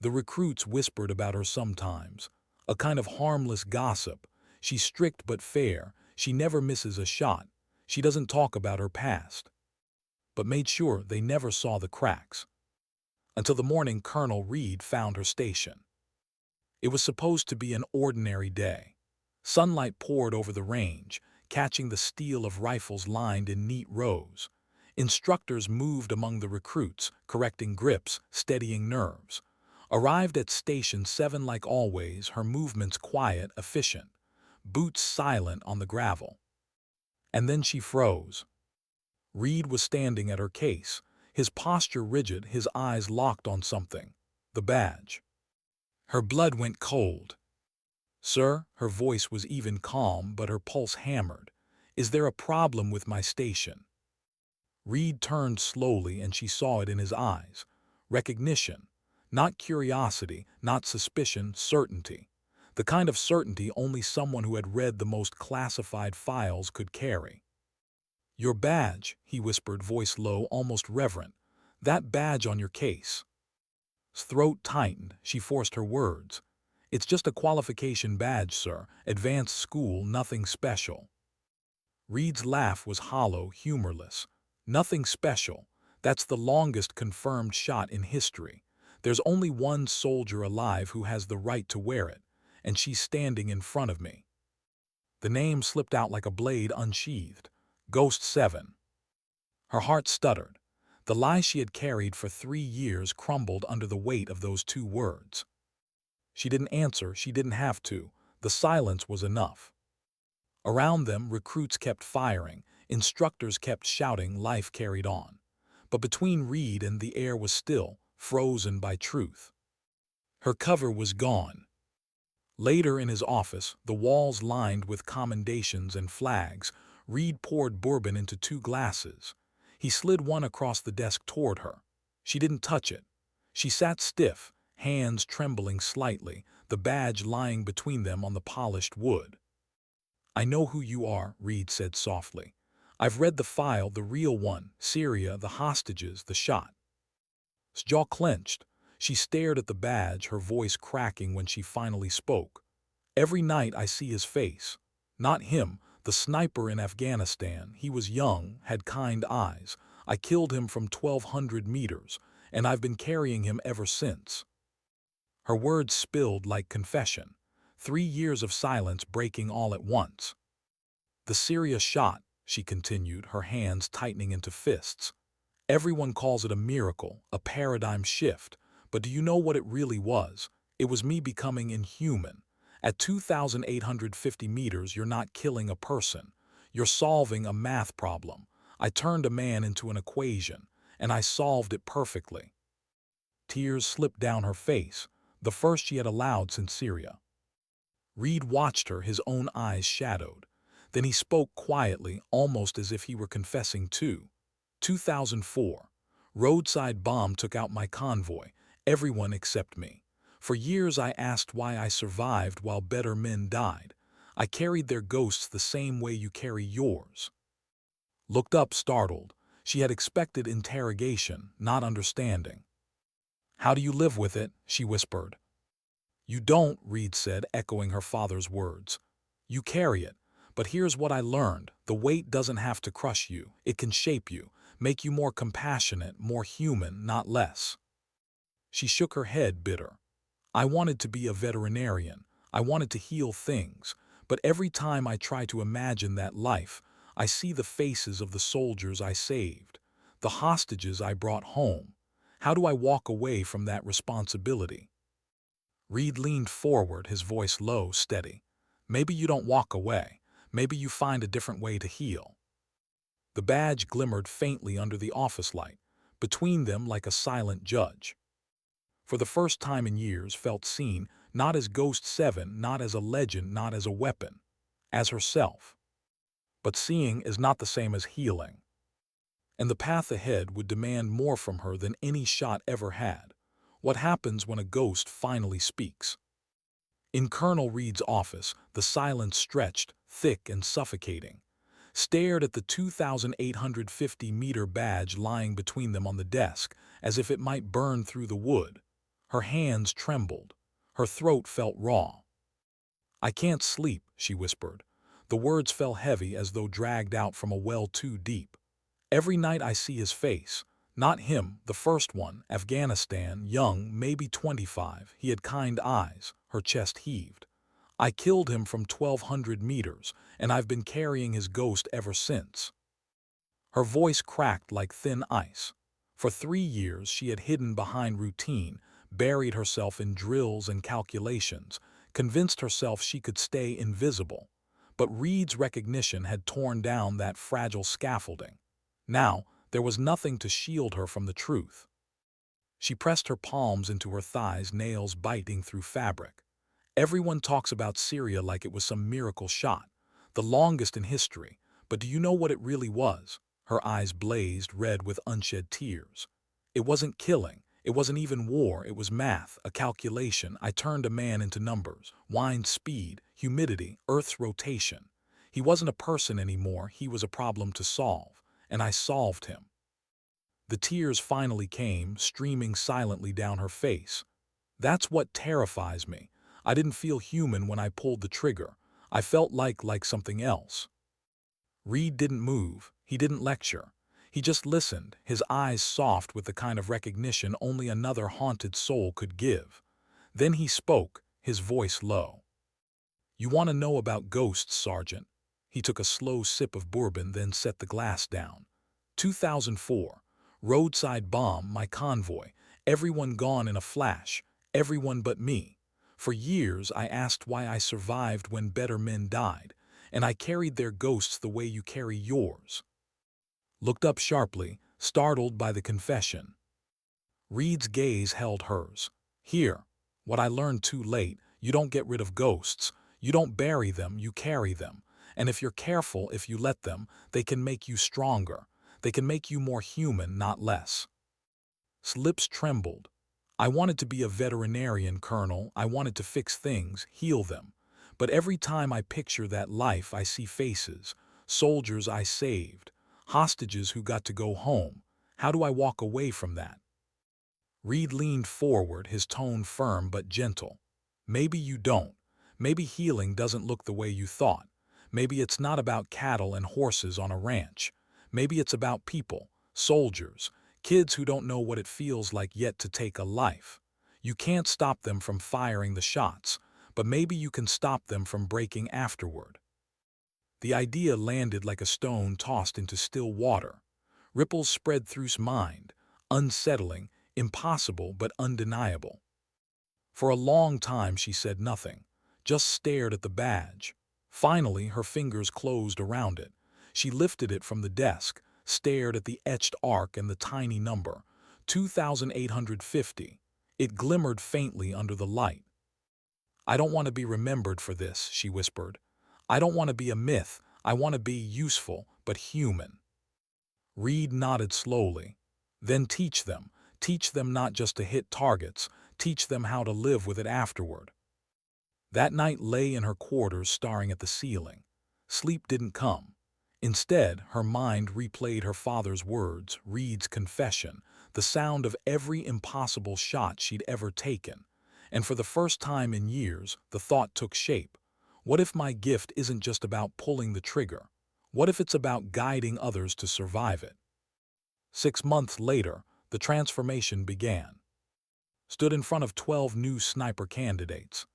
The recruits whispered about her sometimes, a kind of harmless gossip. She's strict but fair, she never misses a shot, she doesn't talk about her past. But made sure they never saw the cracks. Until the morning Colonel Reed found her station. It was supposed to be an ordinary day. Sunlight poured over the range, catching the steel of rifles lined in neat rows. Instructors moved among the recruits, correcting grips, steadying nerves. Arrived at Station 7 like always, her movements quiet, efficient, boots silent on the gravel. And then she froze. Reed was standing at her case, his posture rigid, his eyes locked on something, the badge. Her blood went cold. "Sir," her voice was even calm, but her pulse hammered. "Is there a problem with my station?" Reed turned slowly and she saw it in his eyes. Recognition. Not curiosity, not suspicion, certainty. The kind of certainty only someone who had read the most classified files could carry. "Your badge," he whispered, voice low, almost reverent. "That badge on your case." His throat tightened. She forced her words. "It's just a qualification badge, sir. Advanced school, nothing special." Reed's laugh was hollow, humorless. "Nothing special. That's the longest confirmed shot in history. There's only one soldier alive who has the right to wear it, and she's standing in front of me." The name slipped out like a blade unsheathed. Ghost 7. Her heart stuttered. The lie she had carried for 3 years crumbled under the weight of those 2 words. She didn't answer, she didn't have to. The silence was enough. Around them, recruits kept firing, instructors kept shouting, life carried on. But between Reed and the air was still, frozen by truth. Her cover was gone. Later in his office, the walls lined with commendations and flags, Reed poured bourbon into 2 glasses. He slid one across the desk toward her. She didn't touch it. She sat stiff, hands trembling slightly, the badge lying between them on the polished wood. "I know who you are," Reed said softly. "I've read the file, the real one, Syria, the hostages, the shot." His jaw clenched. She stared at the badge, her voice cracking when she finally spoke. "Every night I see his face. Not him, the sniper in Afghanistan. He was young, had kind eyes. I killed him from 1,200 meters, and I've been carrying him ever since." Her words spilled like confession, 3 years of silence breaking all at once. "The Syria shot," she continued, her hands tightening into fists. "Everyone calls it a miracle, a paradigm shift. But do you know what it really was? It was me becoming inhuman. At 2,850 meters, you're not killing a person. You're solving a math problem. I turned a man into an equation, and I solved it perfectly." Tears slipped down her face, the first she had allowed since Syria. Reed watched her, his own eyes shadowed. Then he spoke quietly, almost as if he were confessing too. 2004. Roadside bomb took out my convoy, everyone except me. For years I asked why I survived while better men died. I carried their ghosts the same way you carry yours. Looked up startled. She had expected interrogation, not understanding. "How do you live with it?" she whispered. "You don't," Reed said, echoing her father's words. "You carry it. But here's what I learned. The weight doesn't have to crush you. It can shape you, make you more compassionate, more human, not less." She shook her head, bitter. "I wanted to be a veterinarian. I wanted to heal things. But every time I try to imagine that life, I see the faces of the soldiers I saved, the hostages I brought home. How do I walk away from that responsibility?" Reed leaned forward, his voice low, steady. "Maybe you don't walk away. Maybe you find a different way to heal." The badge glimmered faintly under the office light, between them like a silent judge. For the first time in years, felt seen, not as Ghost 7, not as a legend, not as a weapon, as herself. But seeing is not the same as healing. And the path ahead would demand more from her than any shot ever had. What happens when a ghost finally speaks? In Colonel Reed's office, the silence stretched, thick and suffocating. Stared at the 2,850-meter badge lying between them on the desk, as if it might burn through the wood. Her hands trembled. Her throat felt raw. "I can't sleep," she whispered. The words fell heavy as though dragged out from a well too deep. "Every night I see his face. Not him, the first one, Afghanistan, young, maybe 25. He had kind eyes." Her chest heaved. "I killed him from 1,200 meters, and I've been carrying his ghost ever since." Her voice cracked like thin ice. For 3 years she had hidden behind routine, buried herself in drills and calculations, convinced herself she could stay invisible. But Reed's recognition had torn down that fragile scaffolding. Now, there was nothing to shield her from the truth. She pressed her palms into her thighs, nails biting through fabric. "Everyone talks about Syria like it was some miracle shot, the longest in history. But do you know what it really was?" Her eyes blazed red with unshed tears. "It wasn't killing. It wasn't even war. It was math, a calculation. I turned a man into numbers. Wind speed, humidity, Earth's rotation. He wasn't a person anymore. He was a problem to solve. And I solved him." The tears finally came, streaming silently down her face. "That's what terrifies me. I didn't feel human when I pulled the trigger. I felt like something else." Reed didn't move. He didn't lecture. He just listened, his eyes soft with the kind of recognition only another haunted soul could give. Then he spoke, his voice low. "You want to know about ghosts, Sergeant?" He took a slow sip of bourbon, then set the glass down. 2004. Roadside bomb, my convoy. Everyone gone in a flash. Everyone but me. For years I asked why I survived when better men died, and I carried their ghosts the way you carry yours." Looked up sharply, startled by the confession. Reed's gaze held hers. "Here, what I learned too late, you don't get rid of ghosts. You don't bury them, you carry them. And if you're careful, if you let them, they can make you stronger. They can make you more human, not less." Lips trembled. "I wanted to be a veterinarian, Colonel. I wanted to fix things, heal them. But every time I picture that life, I see faces, soldiers I saved, hostages who got to go home. How do I walk away from that?" Reed leaned forward, his tone firm but gentle. Maybe you don't. Maybe healing doesn't look the way you thought. Maybe it's not about cattle and horses on a ranch. Maybe it's about people, soldiers, kids who don't know what it feels like yet to take a life. You can't stop them from firing the shots, but maybe you can stop them from breaking afterward. The idea landed like a stone tossed into still water. Ripples spread through his mind, unsettling, impossible but undeniable. For a long time she said nothing, just stared at the badge. Finally, her fingers closed around it. She lifted it from the desk, stared at the etched arc and the tiny number, 2,850. It glimmered faintly under the light. "I don't want to be remembered for this," she whispered. "I don't want to be a myth. I want to be useful, but human." Reed nodded slowly. "Then teach them. Teach them not just to hit targets. Teach them how to live with it afterward." That night lay in her quarters staring at the ceiling. Sleep didn't come. Instead, her mind replayed her father's words, Reed's confession, the sound of every impossible shot she'd ever taken. And for the first time in years, the thought took shape. What if my gift isn't just about pulling the trigger? What if it's about guiding others to survive it? 6 months later, the transformation began. Stood in front of 12 new sniper candidates.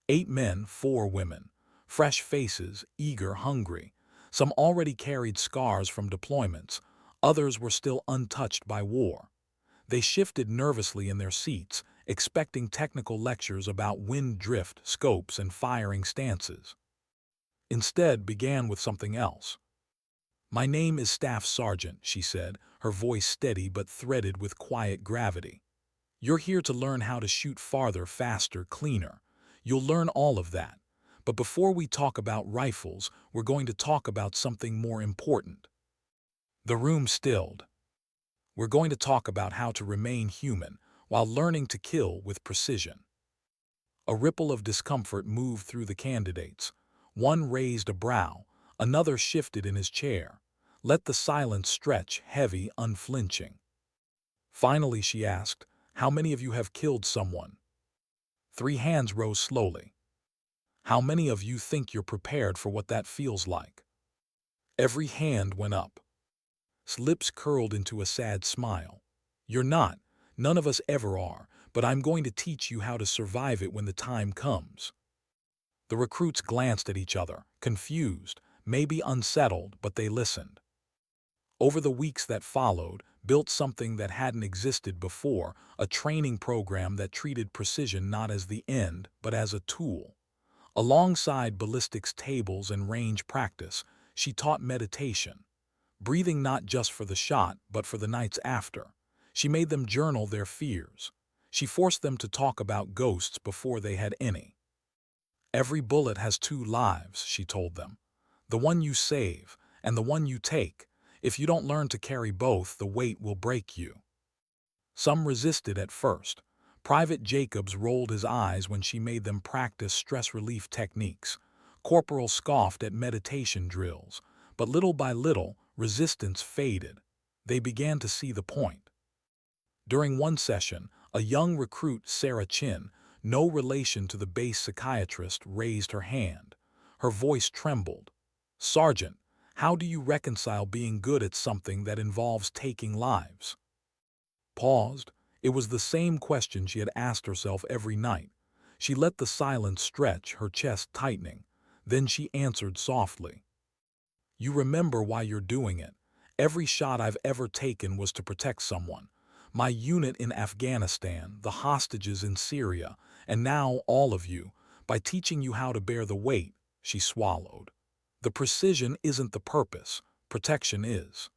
8 men, 4 women. Fresh faces, eager, hungry. Some already carried scars from deployments. Others were still untouched by war. They shifted nervously in their seats, expecting technical lectures about wind drift, scopes, and firing stances. Instead, began with something else. "My name is Staff Sergeant," she said, her voice steady but threaded with quiet gravity. "You're here to learn how to shoot farther, faster, cleaner. You'll learn all of that. But before we talk about rifles, we're going to talk about something more important." The room stilled. "We're going to talk about how to remain human while learning to kill with precision." A ripple of discomfort moved through the candidates. One raised a brow, another shifted in his chair. Let the silence stretch, heavy, unflinching. Finally she asked, "How many of you have killed someone?" 3 hands rose slowly. "How many of you think you're prepared for what that feels like?" Every hand went up. His lips curled into a sad smile. "You're not. None of us ever are, but I'm going to teach you how to survive it when the time comes." The recruits glanced at each other, confused, maybe unsettled, but they listened. Over the weeks that followed, built something that hadn't existed before, a training program that treated precision not as the end, but as a tool. Alongside ballistics tables and range practice, she taught meditation. Breathing not just for the shot, but for the nights after. She made them journal their fears. She forced them to talk about ghosts before they had any. "Every bullet has 2 lives," she told them. "The one you save, and the one you take. If you don't learn to carry both, the weight will break you." Some resisted at first. Private Jacobs rolled his eyes when she made them practice stress relief techniques. Corporal scoffed at meditation drills. But little by little, resistance faded. They began to see the point. During one session, a young recruit, Sarah Chin, no relation to the base psychiatrist, raised her hand. Her voice trembled. "Sergeant, how do you reconcile being good at something that involves taking lives?" Paused. It was the same question she had asked herself every night. She let the silence stretch, her chest tightening. Then she answered softly. "You remember why you're doing it. Every shot I've ever taken was to protect someone. My unit in Afghanistan, the hostages in Syria, and now all of you. By teaching you how to bear the weight," she swallowed. "The precision isn't the purpose. Protection is."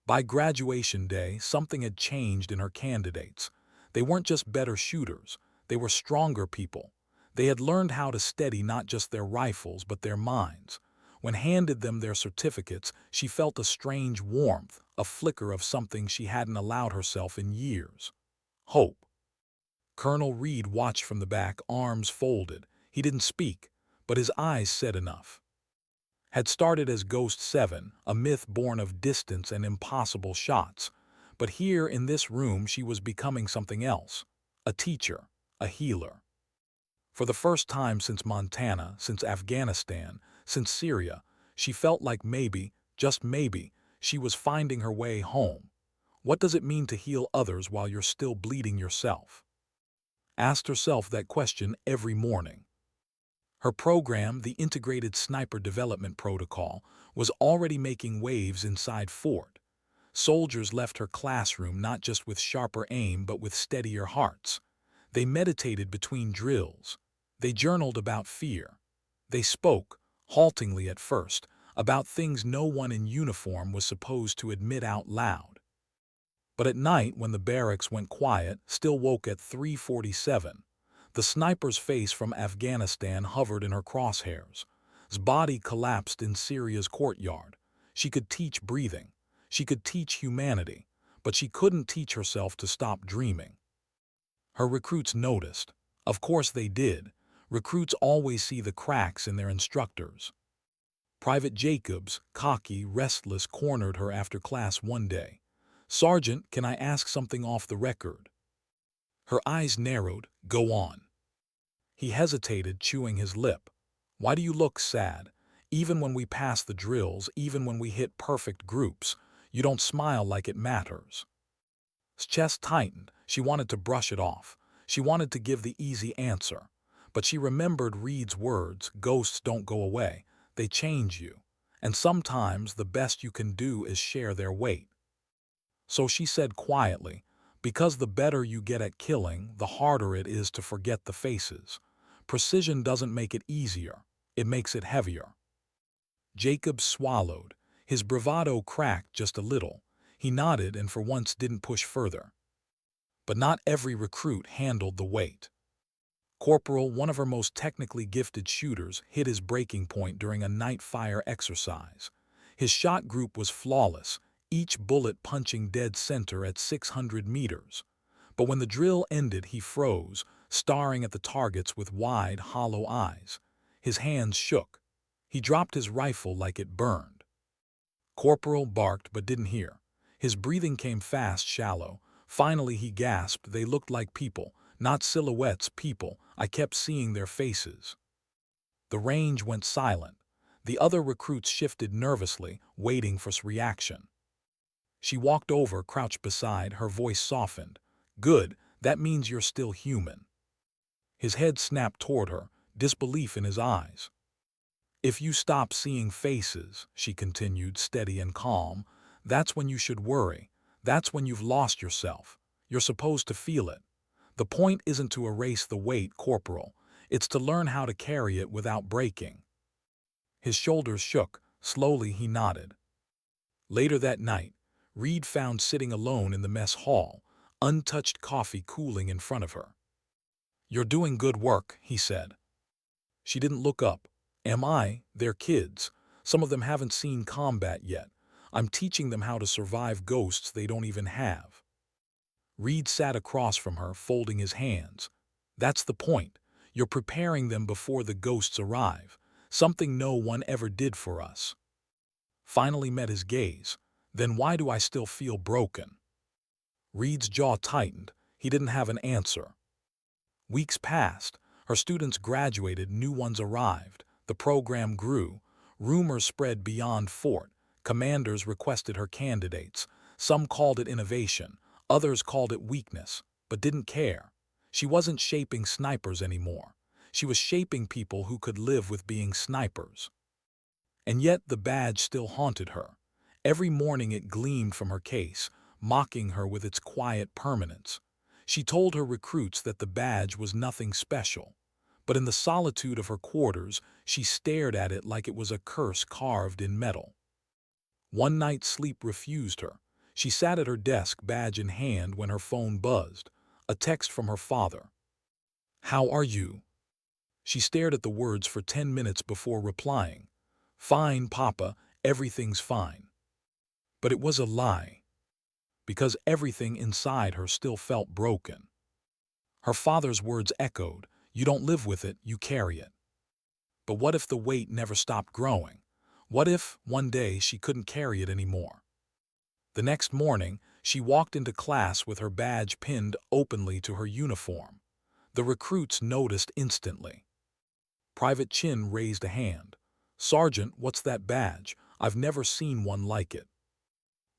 By graduation day, something had changed in her candidates. They weren't just better shooters. They were stronger people. They had learned how to steady not just their rifles, but their minds. When handed them their certificates, she felt a strange warmth, a flicker of something she hadn't allowed herself in years. Hope. Colonel Reed watched from the back, arms folded. He didn't speak, but his eyes said enough. Had started as Ghost 7, a myth born of distance and impossible shots. But here in this room she was becoming something else. A teacher, a healer. For the first time since Montana, since Afghanistan, since Syria, she felt like maybe, just maybe, she was finding her way home. What does it mean to heal others while you're still bleeding yourself? Asked herself that question every morning. Her program, the Integrated Sniper Development Protocol, was already making waves inside Fort. Soldiers left her classroom not just with sharper aim but with steadier hearts. They meditated between drills. They journaled about fear. They spoke, haltingly at first, about things no one in uniform was supposed to admit out loud. But at night, when the barracks went quiet, still woke at 3:47, the sniper's face from Afghanistan hovered in her crosshairs. His body collapsed in Syria's courtyard. She could teach breathing. She could teach humanity. But she couldn't teach herself to stop dreaming. Her recruits noticed. Of course they did. Recruits always see the cracks in their instructors. Private Jacobs, cocky, restless, cornered her after class one day. "Sergeant, can I ask something off the record?" Her eyes narrowed. "Go on." He hesitated, chewing his lip. "Why do you look sad? Even when we pass the drills, even when we hit perfect groups, you don't smile like it matters." His chest tightened. She wanted to brush it off. She wanted to give the easy answer. But she remembered Reed's words, "Ghosts don't go away. They change you. And sometimes the best you can do is share their weight." So she said quietly, "Because the better you get at killing, the harder it is to forget the faces. Precision doesn't make it easier. It makes it heavier." Jacob swallowed. His bravado cracked just a little. He nodded and for once didn't push further. But not every recruit handled the weight. Corporal, one of our most technically gifted shooters, hit his breaking point during a night fire exercise. His shot group was flawless, each bullet punching dead center at 600 meters. But when the drill ended, he froze, staring at the targets with wide, hollow eyes. His hands shook. He dropped his rifle like it burned. Corporal barked but didn't hear. His breathing came fast, shallow. Finally he gasped. "They looked like people. Not silhouettes, people. I kept seeing their faces." The range went silent. The other recruits shifted nervously, waiting for his reaction. She walked over, crouched beside, her voice softened. "Good, that means you're still human." His head snapped toward her, disbelief in his eyes. "If you stop seeing faces," she continued, steady and calm, "that's when you should worry. That's when you've lost yourself. You're supposed to feel it. The point isn't to erase the weight, Corporal. It's to learn how to carry it without breaking." His shoulders shook. Slowly he nodded. Later that night, Reed found sitting alone in the mess hall, untouched coffee cooling in front of her. "You're doing good work," he said. She didn't look up. "Am I? They're kids. Some of them haven't seen combat yet. I'm teaching them how to survive ghosts they don't even have." Reed sat across from her, folding his hands. "That's the point. You're preparing them before the ghosts arrive, something no one ever did for us." Finally met his gaze. "Then why do I still feel broken?" Reed's jaw tightened. He didn't have an answer. Weeks passed. Her students graduated, new ones arrived. The program grew. Rumors spread beyond Fort. Commanders requested her candidates. Some called it innovation. Others called it weakness, but didn't care. She wasn't shaping snipers anymore. She was shaping people who could live with being snipers. And yet the badge still haunted her. Every morning it gleamed from her case, mocking her with its quiet permanence. She told her recruits that the badge was nothing special. But in the solitude of her quarters, she stared at it like it was a curse carved in metal. One night sleep refused her. She sat at her desk, badge in hand, when her phone buzzed. A text from her father. "How are you?" She stared at the words for 10 minutes before replying. "Fine, Papa, everything's fine." But it was a lie, because everything inside her still felt broken. Her father's words echoed, "You don't live with it, you carry it." But what if the weight never stopped growing? What if, one day, she couldn't carry it anymore? The next morning, She walked into class with her badge pinned openly to her uniform. The recruits noticed instantly. Private Chin raised a hand. "Sergeant, what's that badge? I've never seen one like it."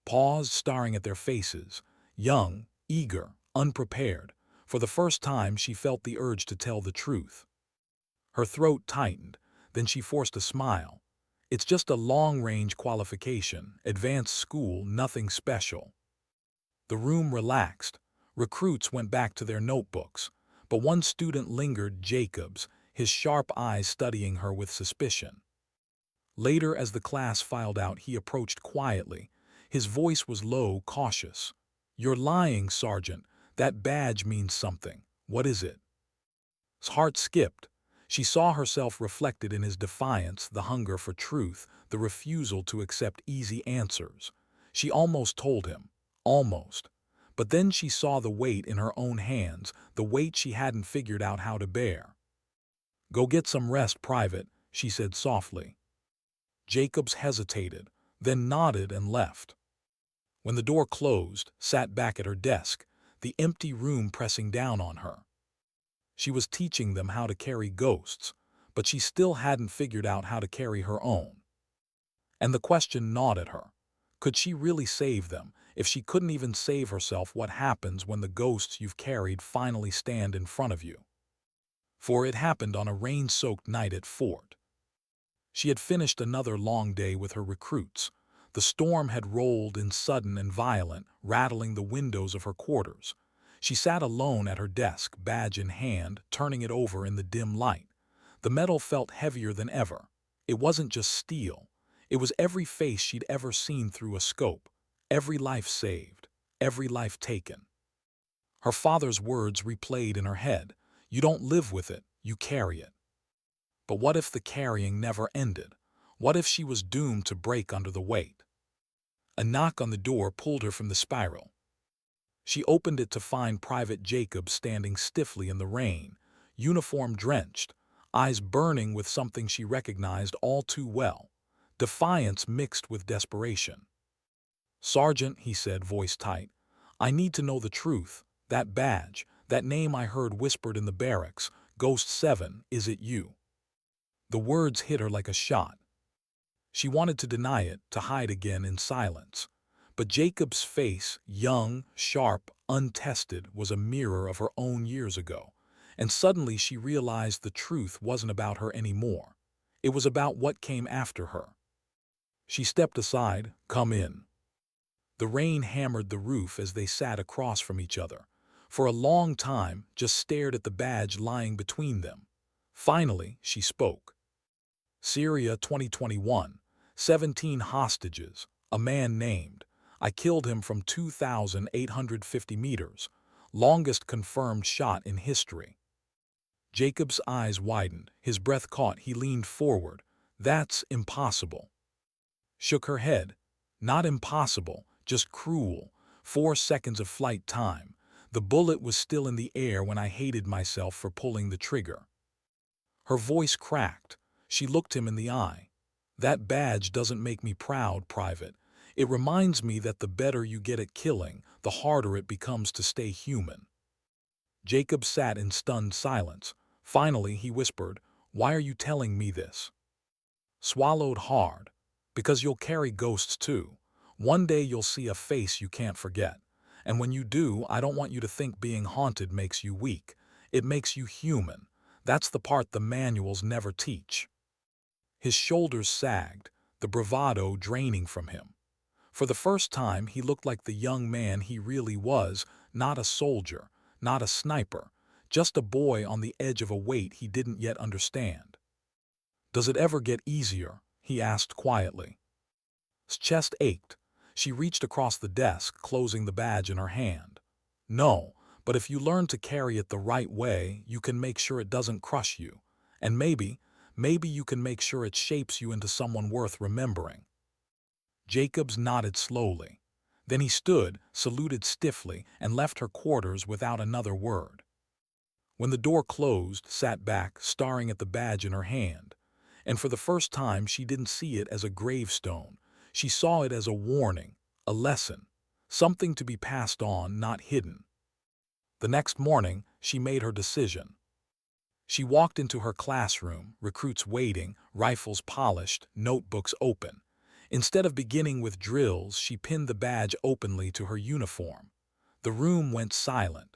Paused, staring at their faces. Young, eager, unprepared. For the first time, she felt the urge to tell the truth. Her throat tightened, then she forced a smile. "It's just a long-range qualification, advanced school, nothing special." The room relaxed. Recruits went back to their notebooks, but one student lingered, Jacobs, his sharp eyes studying her with suspicion. Later, as the class filed out, he approached quietly. His voice was low, cautious. "You're lying, Sergeant. That badge means something. What is it?" His heart skipped. She saw herself reflected in his defiance, the hunger for truth, the refusal to accept easy answers. She almost told him. Almost. But then she saw the weight in her own hands, the weight she hadn't figured out how to bear. "Go get some rest, Private," she said softly. Jacobs hesitated, then nodded and left. When the door closed, sat back at her desk, the empty room pressing down on her. She was teaching them how to carry ghosts, but she still hadn't figured out how to carry her own. And the question gnawed at her. Could she really save them? If she couldn't even save herself, what happens when the ghosts you've carried finally stand in front of you? For it happened on a rain-soaked night at Fort. She had finished another long day with her recruits. The storm had rolled in sudden and violent, rattling the windows of her quarters. She sat alone at her desk, badge in hand, turning it over in the dim light. The metal felt heavier than ever. It wasn't just steel. It was every face she'd ever seen through a scope, every life saved, every life taken. Her father's words replayed in her head. "You don't live with it, you carry it." But what if the carrying never ended? What if she was doomed to break under the weight? A knock on the door pulled her from the spiral. She opened it to find Private Jacobs standing stiffly in the rain, uniform drenched, eyes burning with something she recognized all too well, defiance mixed with desperation. "Sergeant," he said, voice tight, "I need to know the truth. That badge, that name I heard whispered in the barracks, Ghost 7, is it you?" The words hit her like a shot. She wanted to deny it, to hide again in silence. But Jacob's face, young, sharp, untested, was a mirror of her own years ago. And suddenly she realized the truth wasn't about her anymore. It was about what came after her. She stepped aside. "Come in." The rain hammered the roof as they sat across from each other. For a long time, just stared at the badge lying between them. Finally, she spoke. "Syria 2021. 17 hostages. A man named. I killed him from 2,850 meters. Longest confirmed shot in history." Jacob's eyes widened. His breath caught. He leaned forward. "That's impossible." Shook her head. "Not impossible, just cruel. 4 seconds of flight time. The bullet was still in the air when I hated myself for pulling the trigger." Her voice cracked. She looked him in the eye. "That badge doesn't make me proud, Private. It reminds me that the better you get at killing, the harder it becomes to stay human." Jacob sat in stunned silence. Finally, he whispered, "Why are you telling me this?" Swallowed hard. "Because you'll carry ghosts too. One day you'll see a face you can't forget. And when you do, I don't want you to think being haunted makes you weak. It makes you human. That's the part the manuals never teach." His shoulders sagged, the bravado draining from him. For the first time, he looked like the young man he really was, not a soldier, not a sniper, just a boy on the edge of a weight he didn't yet understand. "Does it ever get easier?" he asked quietly. His chest ached. She reached across the desk, closing the badge in her hand. "No, but if you learn to carry it the right way, you can make sure it doesn't crush you. And maybe you can make sure it shapes you into someone worth remembering." Jacobs nodded slowly. Then he stood, saluted stiffly, and left her quarters without another word. When the door closed, sat back, staring at the badge in her hand. And for the first time, she didn't see it as a gravestone. She saw it as a warning, a lesson. something to be passed on, not hidden. The next morning, she made her decision. She walked into her classroom, recruits waiting, rifles polished, notebooks open. Instead of beginning with drills, she pinned the badge openly to her uniform. The room went silent.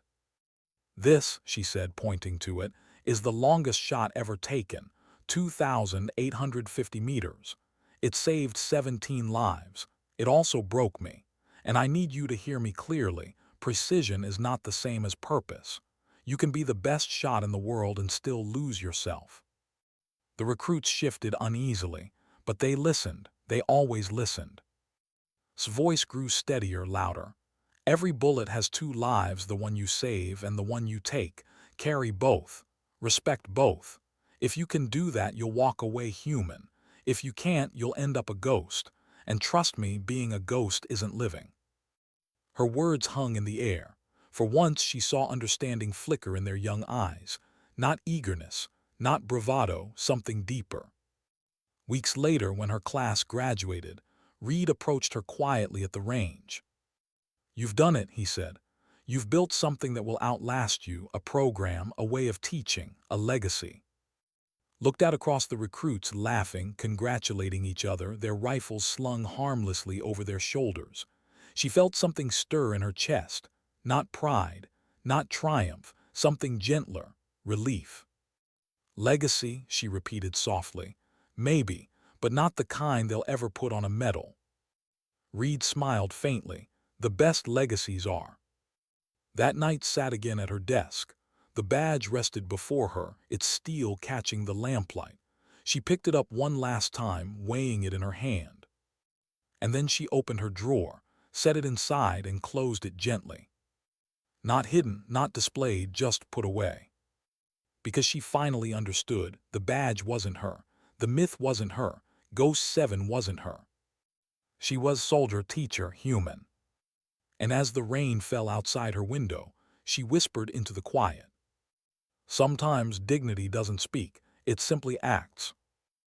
"This," she said, pointing to it, "is the longest shot ever taken, 2,850 meters. It saved 17 lives. It also broke me. And I need you to hear me clearly. Precision is not the same as purpose. You can be the best shot in the world and still lose yourself." The recruits shifted uneasily, but they listened. They always listened. His voice grew steadier, louder. "Every bullet has two lives, the one you save and the one you take. Carry both. Respect both. If you can do that, you'll walk away human. If you can't, you'll end up a ghost. And trust me, being a ghost isn't living." Her words hung in the air. For once she saw understanding flicker in their young eyes. Not eagerness, not bravado, something deeper. Weeks later, when her class graduated, Reed approached her quietly at the range. "You've done it," he said. "You've built something that will outlast you, a program, a way of teaching, a legacy." Looked out across the recruits, laughing, congratulating each other, their rifles slung harmlessly over their shoulders. She felt something stir in her chest. Not pride, not triumph, something gentler, relief. "Legacy," she repeated softly. "Maybe, but not the kind they'll ever put on a medal." Reed smiled faintly. "The best legacies are." That night sat again at her desk. The badge rested before her, its steel catching the lamplight. She picked it up one last time, weighing it in her hand. And then she opened her drawer, set it inside, and closed it gently. Not hidden, not displayed, just put away. Because she finally understood, the badge wasn't her. The myth wasn't her. Ghost 7 wasn't her. She was soldier, teacher, human. And as the rain fell outside her window, she whispered into the quiet. "Sometimes dignity doesn't speak, it simply acts."